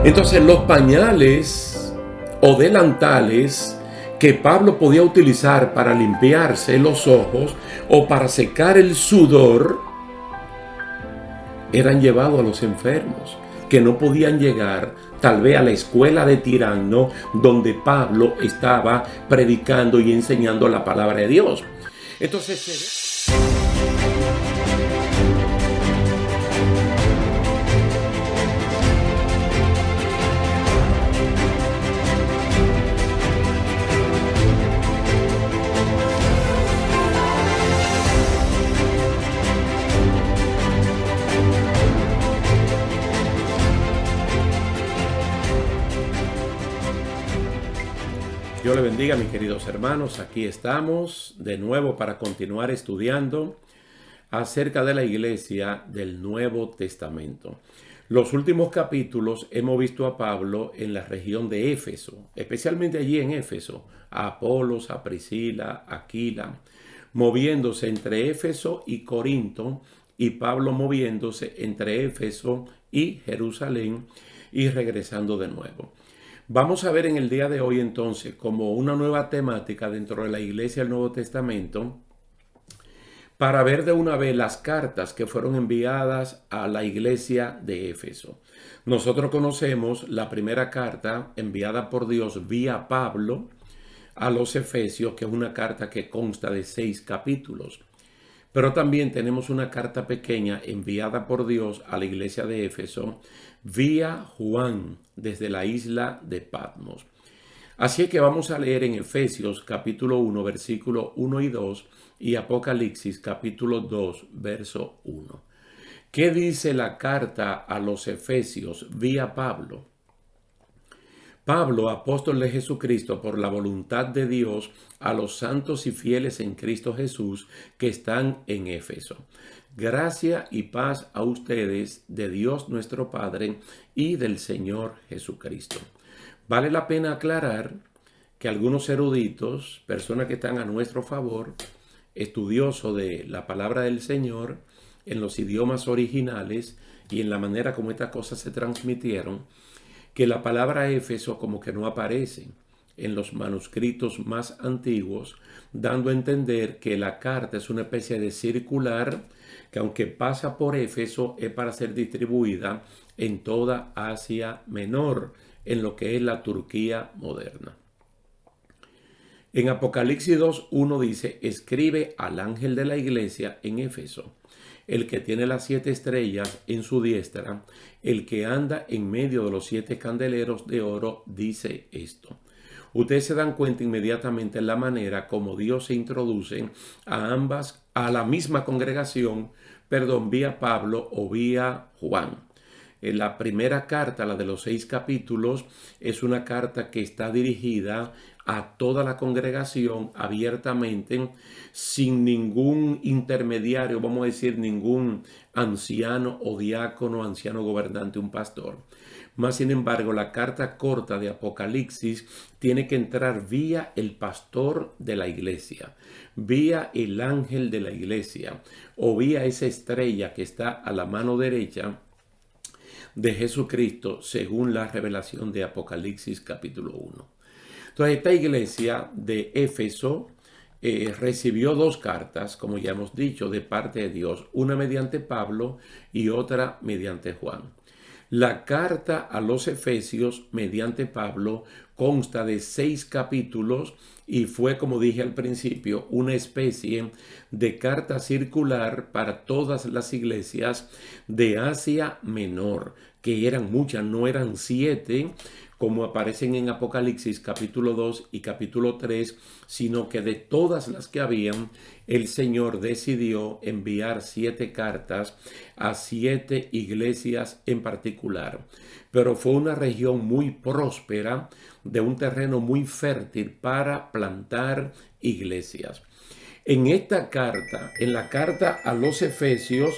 Entonces los pañales o delantales que Pablo podía utilizar para limpiarse los ojos o para secar el sudor eran llevados a los enfermos que no podían llegar tal vez a la escuela de Tirano donde Pablo estaba predicando y enseñando la palabra de Dios. Entonces Dios le bendiga, mis queridos hermanos. Aquí estamos de nuevo para continuar estudiando acerca de la iglesia del Nuevo Testamento. Los últimos capítulos hemos visto a Pablo en la región de Éfeso, especialmente allí en Éfeso, a Apolos, a Priscila, a Aquila, moviéndose entre Éfeso y Corinto, y Pablo moviéndose entre Éfeso y Jerusalén y regresando de nuevo. Vamos a ver en el día de hoy entonces como una nueva temática dentro de la iglesia del Nuevo Testamento para ver de una vez las cartas que fueron enviadas a la iglesia de Éfeso. Nosotros conocemos la primera carta enviada por Dios vía Pablo a los Efesios, que es una carta que consta de 6 capítulos. Pero también tenemos una carta pequeña enviada por Dios a la iglesia de Éfeso vía Juan desde la isla de Patmos. Así que vamos a leer en Efesios capítulo 1, versículo 1 y 2 y Apocalipsis capítulo 2, verso 1. ¿Qué dice la carta a los Efesios vía Pablo? Pablo, apóstol de Jesucristo, por la voluntad de Dios, a los santos y fieles en Cristo Jesús que están en Éfeso. Gracia y paz a ustedes de Dios nuestro Padre y del Señor Jesucristo. Vale la pena aclarar que algunos eruditos, personas que están a nuestro favor, estudiosos de la palabra del Señor, en los idiomas originales y en la manera como estas cosas se transmitieron, que la palabra Éfeso como que no aparece en los manuscritos más antiguos, dando a entender que la carta es una especie de circular que aunque pasa por Éfeso es para ser distribuida en toda Asia Menor, en lo que es la Turquía moderna. En Apocalipsis 2:1 dice: escribe al ángel de la iglesia en Éfeso, el que tiene las 7 estrellas en su diestra, el que anda en medio de los 7 candeleros de oro, dice esto. Ustedes se dan cuenta inmediatamente en la manera como Dios se introduce a la misma congregación, vía Pablo o vía Juan. La primera carta, la de los 6 capítulos, es una carta que está dirigida a toda la congregación abiertamente, sin ningún intermediario, vamos a decir, ningún anciano o diácono, anciano gobernante, un pastor. Más sin embargo, la carta corta de Apocalipsis tiene que entrar vía el pastor de la iglesia, vía el ángel de la iglesia o vía esa estrella que está a la mano derecha de Jesucristo, según la revelación de Apocalipsis capítulo 1. Entonces, esta iglesia de Éfeso recibió 2 cartas, como ya hemos dicho, de parte de Dios, una mediante Pablo y otra mediante Juan. La carta a los Efesios mediante Pablo consta de 6 capítulos y fue, como dije al principio, una especie de carta circular para todas las iglesias de Asia Menor, que eran muchas, no eran 7 como aparecen en Apocalipsis capítulo 2 y capítulo 3, sino que de todas las que habían, el Señor decidió enviar 7 cartas a 7 iglesias en particular. Pero fue una región muy próspera, de un terreno muy fértil para plantar iglesias. En esta carta, en la carta a los Efesios,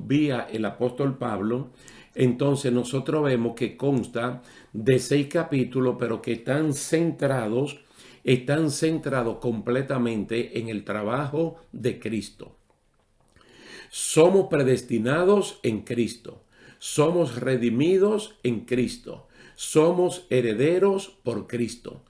vía el apóstol Pablo, entonces nosotros vemos que consta de 6 capítulos, pero que están centrados completamente en el trabajo de Cristo. Somos predestinados en Cristo. somos redimidos en Cristo, somos herederos por Cristo,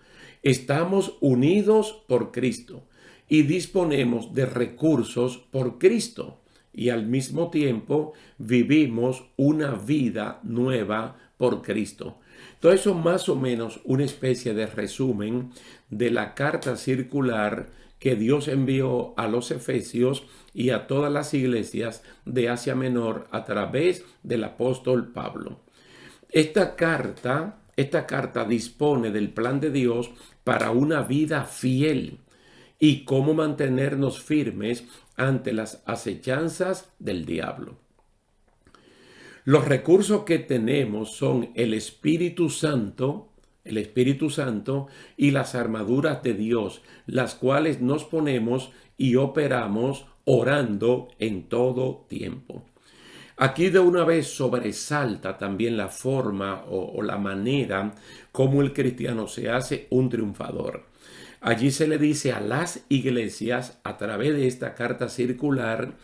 estamos unidos por Cristo y disponemos de recursos por Cristo y al mismo tiempo vivimos una vida nueva por Cristo. Todo eso más o menos una especie de resumen de la carta circular que Dios envió a los Efesios y a todas las iglesias de Asia Menor a través del apóstol Pablo. Esta carta dispone del plan de Dios para una vida fiel y cómo mantenernos firmes ante las acechanzas del diablo. Los recursos que tenemos son el Espíritu Santo y las armaduras de Dios, las cuales nos ponemos y operamos orando en todo tiempo. Aquí de una vez sobresalta también la forma o la manera como el cristiano se hace un triunfador. Allí se le dice a las iglesias a través de esta carta circular,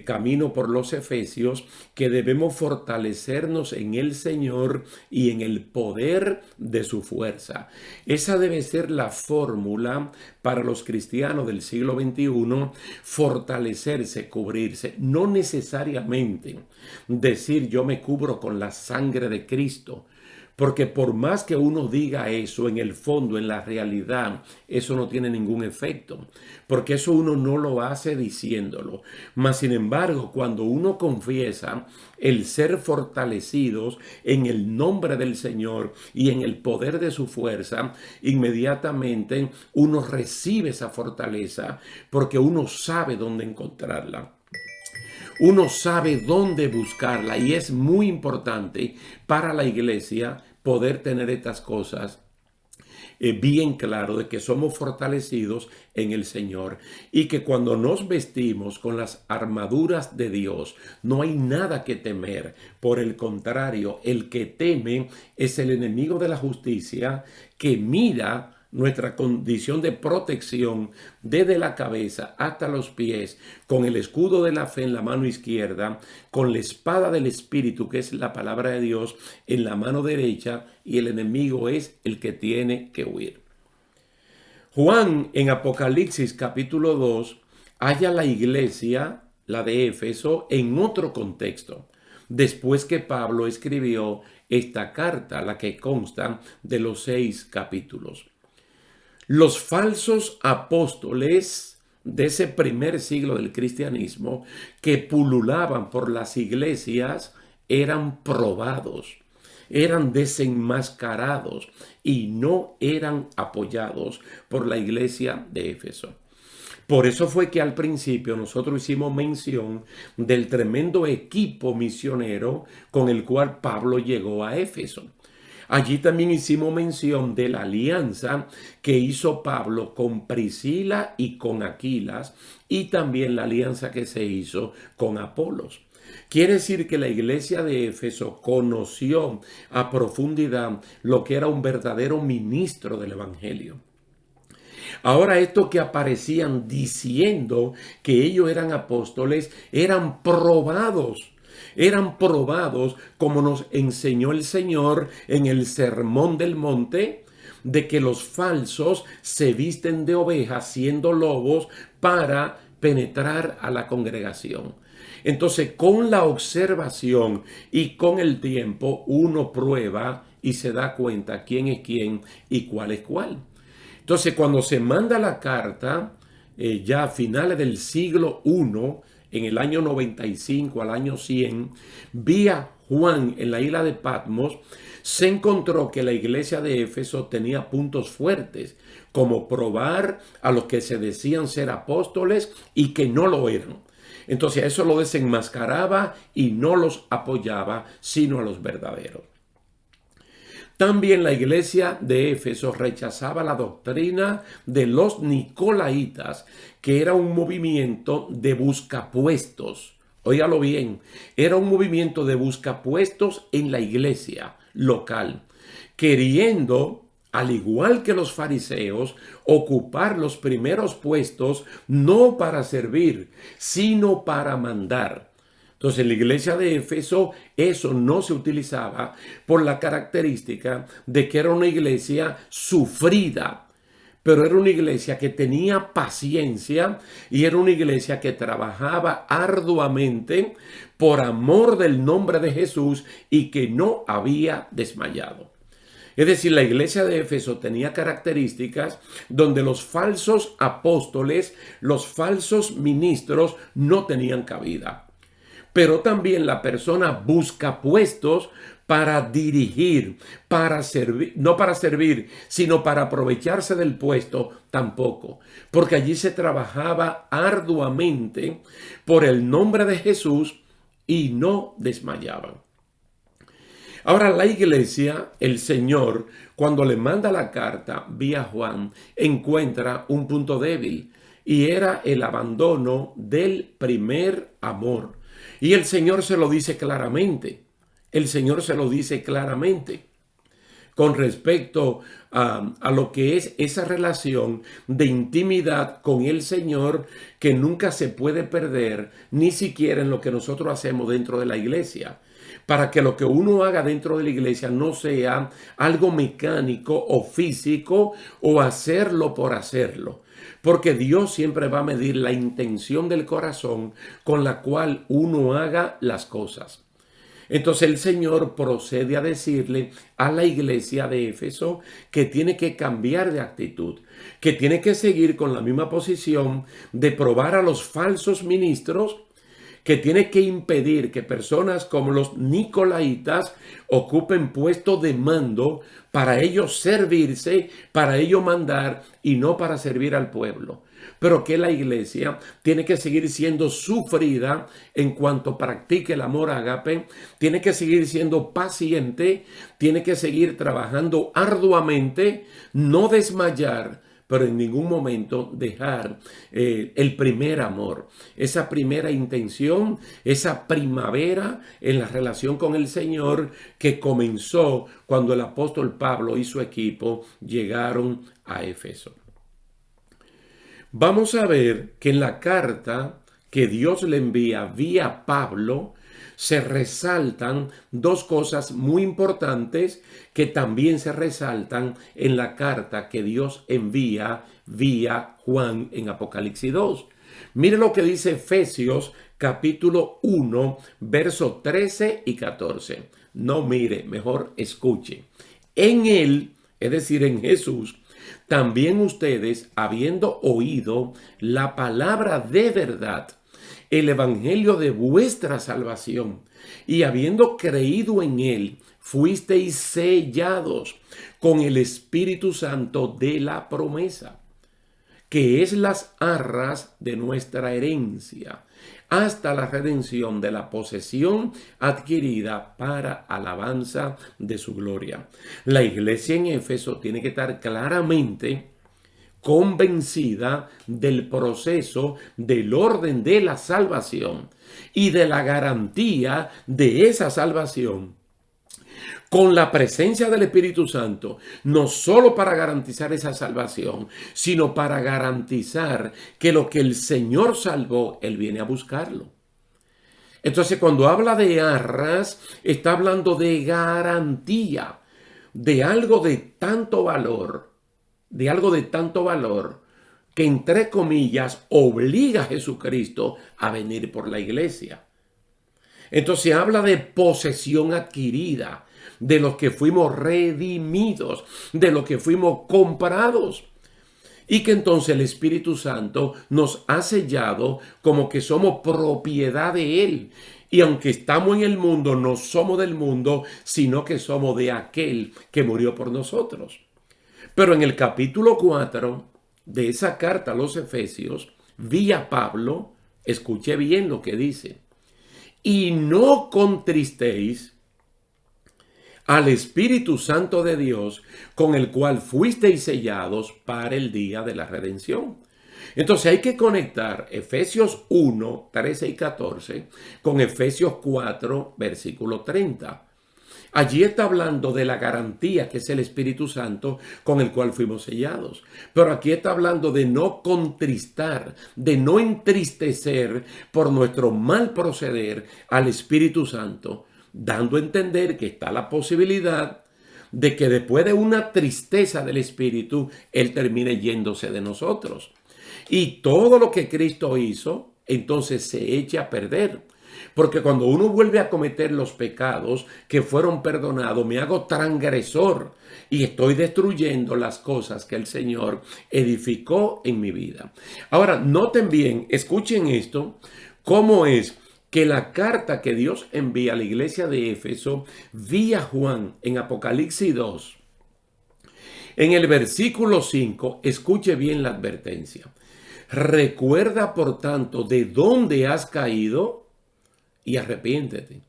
Camino por los Efesios, que debemos fortalecernos en el Señor y en el poder de su fuerza. Esa debe ser la fórmula para los cristianos del siglo XXI, fortalecerse, cubrirse. No necesariamente decir yo me cubro con la sangre de Cristo. Porque por más que uno diga eso, en el fondo, en la realidad, eso no tiene ningún efecto. Porque eso uno no lo hace diciéndolo. Mas, sin embargo, cuando uno confiesa el ser fortalecidos en el nombre del Señor y en el poder de su fuerza, inmediatamente uno recibe esa fortaleza porque uno sabe dónde encontrarla. Uno sabe dónde buscarla y es muy importante para la iglesia poder tener estas cosas bien claro de que somos fortalecidos en el Señor y que cuando nos vestimos con las armaduras de Dios no hay nada que temer. Por el contrario, el que teme es el enemigo de la justicia que mira nuestra condición de protección desde la cabeza hasta los pies, con el escudo de la fe en la mano izquierda, con la espada del Espíritu, que es la palabra de Dios, en la mano derecha, y el enemigo es el que tiene que huir. Juan, en Apocalipsis capítulo 2, halla la iglesia, la de Éfeso, en otro contexto, después que Pablo escribió esta carta, la que consta de los 6 capítulos. Los falsos apóstoles de ese primer siglo del cristianismo que pululaban por las iglesias eran probados, eran desenmascarados y no eran apoyados por la iglesia de Éfeso. Por eso fue que al principio nosotros hicimos mención del tremendo equipo misionero con el cual Pablo llegó a Éfeso. Allí también hicimos mención de la alianza que hizo Pablo con Priscila y con Aquilas y también la alianza que se hizo con Apolos. Quiere decir que la iglesia de Éfeso conoció a profundidad lo que era un verdadero ministro del evangelio. Ahora estos que aparecían diciendo que ellos eran apóstoles eran probados como nos enseñó el Señor en el Sermón del Monte, de que los falsos se visten de ovejas siendo lobos para penetrar a la congregación. Entonces, con la observación y con el tiempo, uno prueba y se da cuenta quién es quién y cuál es cuál. Entonces, cuando se manda la carta, ya a finales del siglo I, en el año 95 al año 100, vía Juan en la isla de Patmos, se encontró que la iglesia de Éfeso tenía puntos fuertes, como probar a los que se decían ser apóstoles y que no lo eran. Entonces eso lo desenmascaraba y no los apoyaba, sino a los verdaderos. También la iglesia de Éfeso rechazaba la doctrina de los nicolaítas, que era un movimiento de buscapuestos. Óigalo bien, era un movimiento de buscapuestos en la iglesia local, queriendo, al igual que los fariseos, ocupar los primeros puestos no para servir, sino para mandar. Entonces, en la iglesia de Éfeso eso no se utilizaba por la característica de que era una iglesia sufrida, pero era una iglesia que tenía paciencia y era una iglesia que trabajaba arduamente por amor del nombre de Jesús y que no había desmayado. Es decir, la iglesia de Éfeso tenía características donde los falsos apóstoles, los falsos ministros no tenían cabida. Pero también la persona busca puestos para dirigir, para servir, no para servir, sino para aprovecharse del puesto tampoco. Porque allí se trabajaba arduamente por el nombre de Jesús y no desmayaban. Ahora la iglesia, el Señor, cuando le manda la carta vía Juan, encuentra un punto débil y era el abandono del primer amor. Y el Señor se lo dice claramente. El Señor se lo dice claramente con respecto a lo que es esa relación de intimidad con el Señor que nunca se puede perder, ni siquiera en lo que nosotros hacemos dentro de la iglesia. Para que lo que uno haga dentro de la iglesia no sea algo mecánico o físico o hacerlo por hacerlo. Porque Dios siempre va a medir la intención del corazón con la cual uno haga las cosas. Entonces el Señor procede a decirle a la iglesia de Éfeso que tiene que cambiar de actitud, que tiene que seguir con la misma posición de probar a los falsos ministros, que tiene que impedir que personas como los nicolaitas ocupen puestos de mando para ellos servirse, para ellos mandar y no para servir al pueblo. Pero que la iglesia tiene que seguir siendo sufrida en cuanto practique el amor ágape, tiene que seguir siendo paciente, tiene que seguir trabajando arduamente, no desmayar, pero en ningún momento dejar el primer amor, esa primera intención, esa primavera en la relación con el Señor que comenzó cuando el apóstol Pablo y su equipo llegaron a Éfeso. Vamos a ver que en la carta que Dios le envía vía Pablo, se resaltan dos cosas muy importantes que también se resaltan en la carta que Dios envía vía Juan en Apocalipsis 2. Mire lo que dice Efesios capítulo 1, versos 13 y 14. No mire, mejor escuche. En él, es decir, en Jesús, también ustedes, habiendo oído la palabra de verdad, el evangelio de vuestra salvación, y habiendo creído en él, fuisteis sellados con el Espíritu Santo de la promesa, que es las arras de nuestra herencia, hasta la redención de la posesión adquirida para alabanza de su gloria. La iglesia en Éfeso tiene que estar claramente convencida del proceso del orden de la salvación y de la garantía de esa salvación con la presencia del Espíritu Santo, no solo para garantizar esa salvación, sino para garantizar que lo que el Señor salvó, Él viene a buscarlo. Entonces, cuando habla de arras, está hablando de garantía, de algo de tanto valor, que entre comillas obliga a Jesucristo a venir por la iglesia. Entonces habla de posesión adquirida, de los que fuimos redimidos, de los que fuimos comprados. Y que entonces el Espíritu Santo nos ha sellado como que somos propiedad de Él. Y aunque estamos en el mundo, no somos del mundo, sino que somos de aquel que murió por nosotros. Pero en el capítulo 4 de esa carta a los Efesios, vía Pablo, escuche bien lo que dice. Y no contristéis al Espíritu Santo de Dios, con el cual fuisteis sellados para el día de la redención. Entonces hay que conectar Efesios 1, 13 y 14 con Efesios 4, versículo 30. Allí está hablando de la garantía que es el Espíritu Santo con el cual fuimos sellados. Pero aquí está hablando de no contristar, de no entristecer por nuestro mal proceder al Espíritu Santo, dando a entender que está la posibilidad de que después de una tristeza del Espíritu, Él termine yéndose de nosotros. Y todo lo que Cristo hizo, entonces se echa a perder. Porque cuando uno vuelve a cometer los pecados que fueron perdonados, me hago transgresor y estoy destruyendo las cosas que el Señor edificó en mi vida. Ahora, noten bien, escuchen esto, cómo es que la carta que Dios envía a la iglesia de Éfeso vía Juan en Apocalipsis 2, en el versículo 5, escuche bien la advertencia. Recuerda, por tanto, de dónde has caído y arrepiéntete.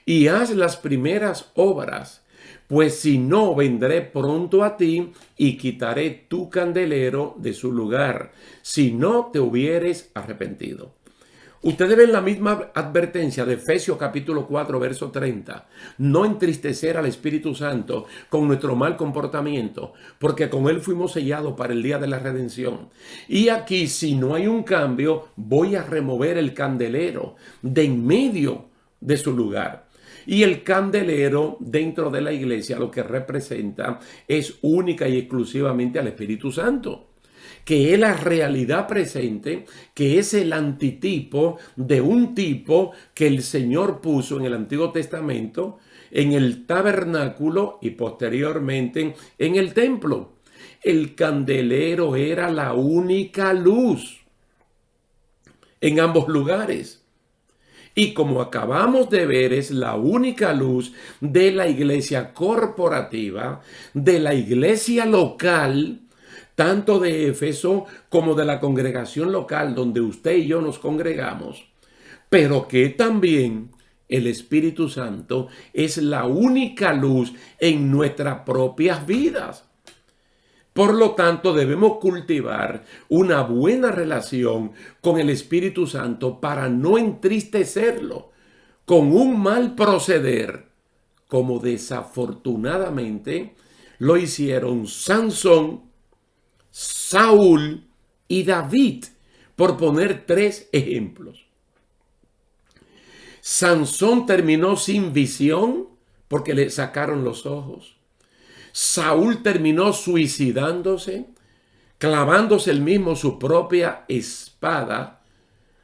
Y haz las primeras obras, pues si no, vendré pronto a ti y quitaré tu candelero de su lugar, si no te hubieres arrepentido. Ustedes ven la misma advertencia de Efesios capítulo 4, verso 30. No entristecer al Espíritu Santo con nuestro mal comportamiento, porque con Él fuimos sellados para el día de la redención. Y aquí, si no hay un cambio, voy a remover el candelero de en medio de su lugar. Y el candelero dentro de la iglesia lo que representa es única y exclusivamente al Espíritu Santo, que es la realidad presente, que es el antitipo de un tipo que el Señor puso en el Antiguo Testamento, en el tabernáculo y posteriormente en el templo. El candelero era la única luz en ambos lugares. Y como acabamos de ver, es la única luz de la iglesia corporativa, de la iglesia local, tanto de Éfeso como de la congregación local donde usted y yo nos congregamos, pero que también el Espíritu Santo es la única luz en nuestras propias vidas. Por lo tanto, debemos cultivar una buena relación con el Espíritu Santo para no entristecerlo con un mal proceder, como desafortunadamente lo hicieron Sansón, Saúl y David, por poner 3 ejemplos. Sansón terminó sin visión porque le sacaron los ojos. Saúl terminó suicidándose, clavándose él mismo su propia espada,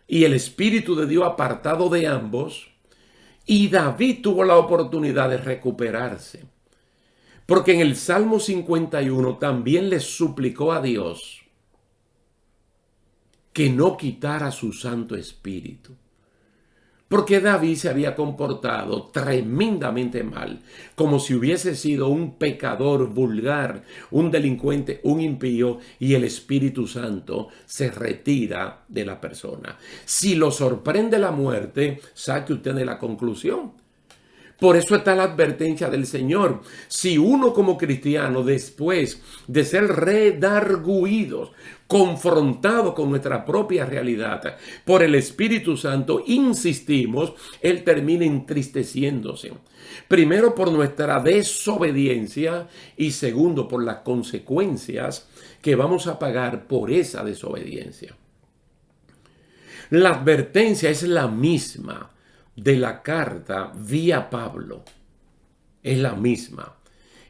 y el Espíritu de Dios apartado de ambos. Y David tuvo la oportunidad de recuperarse, porque en el Salmo 51 también le suplicó a Dios que no quitara su Santo Espíritu. Porque David se había comportado tremendamente mal, como si hubiese sido un pecador vulgar, un delincuente, un impío, y el Espíritu Santo se retira de la persona. Si lo sorprende la muerte, saque usted de la conclusión. Por eso está la advertencia del Señor. Si uno como cristiano, después de ser redarguidos, confrontados con nuestra propia realidad por el Espíritu Santo, insistimos, Él termina entristeciéndose. Primero por nuestra desobediencia y segundo por las consecuencias que vamos a pagar por esa desobediencia. La advertencia es la misma de la carta vía Pablo, es la misma.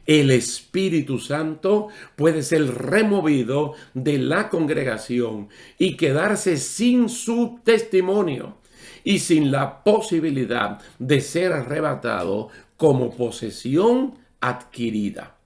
El Espíritu Santo puede ser removido de la congregación y quedarse sin su testimonio y sin la posibilidad de ser arrebatado como posesión adquirida.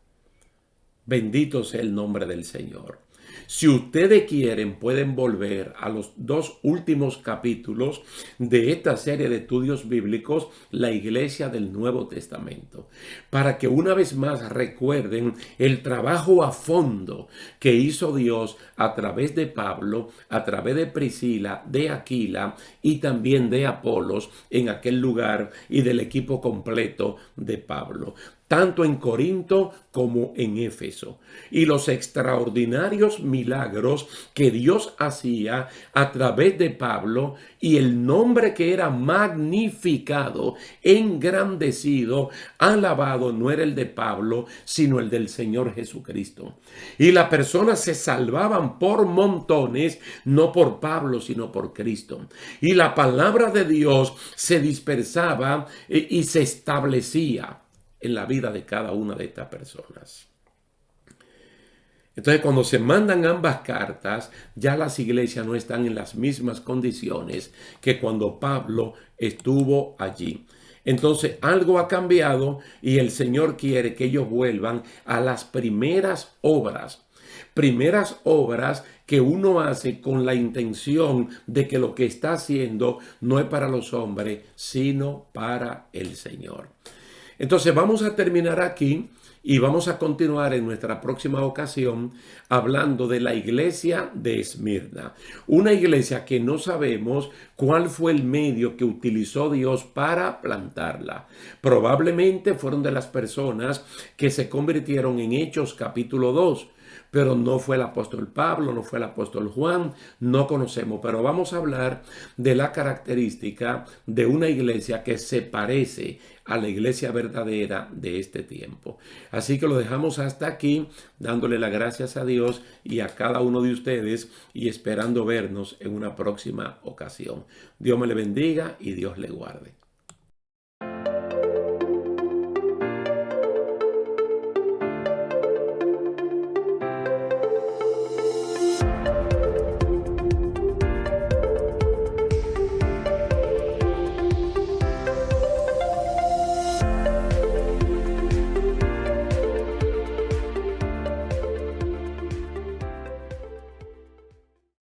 Bendito sea el nombre del Señor. Si ustedes quieren, pueden volver a los 2 últimos capítulos de esta serie de estudios bíblicos, la Iglesia del Nuevo Testamento, para que una vez más recuerden el trabajo a fondo que hizo Dios a través de Pablo, a través de Priscila, de Aquila y también de Apolos en aquel lugar y del equipo completo de Pablo. tanto en Corinto como en Éfeso. Y los extraordinarios milagros que Dios hacía a través de Pablo y el nombre que era magnificado, engrandecido, alabado, no era el de Pablo, sino el del Señor Jesucristo. Y las personas se salvaban por montones, no por Pablo, sino por Cristo. Y la palabra de Dios se dispersaba y se establecía en la vida de cada una de estas personas. Entonces, cuando se mandan ambas cartas, ya las iglesias no están en las mismas condiciones que cuando Pablo estuvo allí. Entonces, algo ha cambiado y el Señor quiere que ellos vuelvan a las primeras obras. Primeras obras que uno hace con la intención de que lo que está haciendo no es para los hombres, sino para el Señor. Entonces vamos a terminar aquí y vamos a continuar en nuestra próxima ocasión hablando de la iglesia de Esmirna. Una iglesia que no sabemos cuál fue el medio que utilizó Dios para plantarla. Probablemente fueron de las personas que se convirtieron en Hechos capítulo 2. Pero no fue el apóstol Pablo, no fue el apóstol Juan, no conocemos. Pero vamos a hablar de la característica de una iglesia que se parece a la iglesia verdadera de este tiempo. Así que lo dejamos hasta aquí, dándole las gracias a Dios y a cada uno de ustedes y esperando vernos en una próxima ocasión. Dios me le bendiga y Dios le guarde.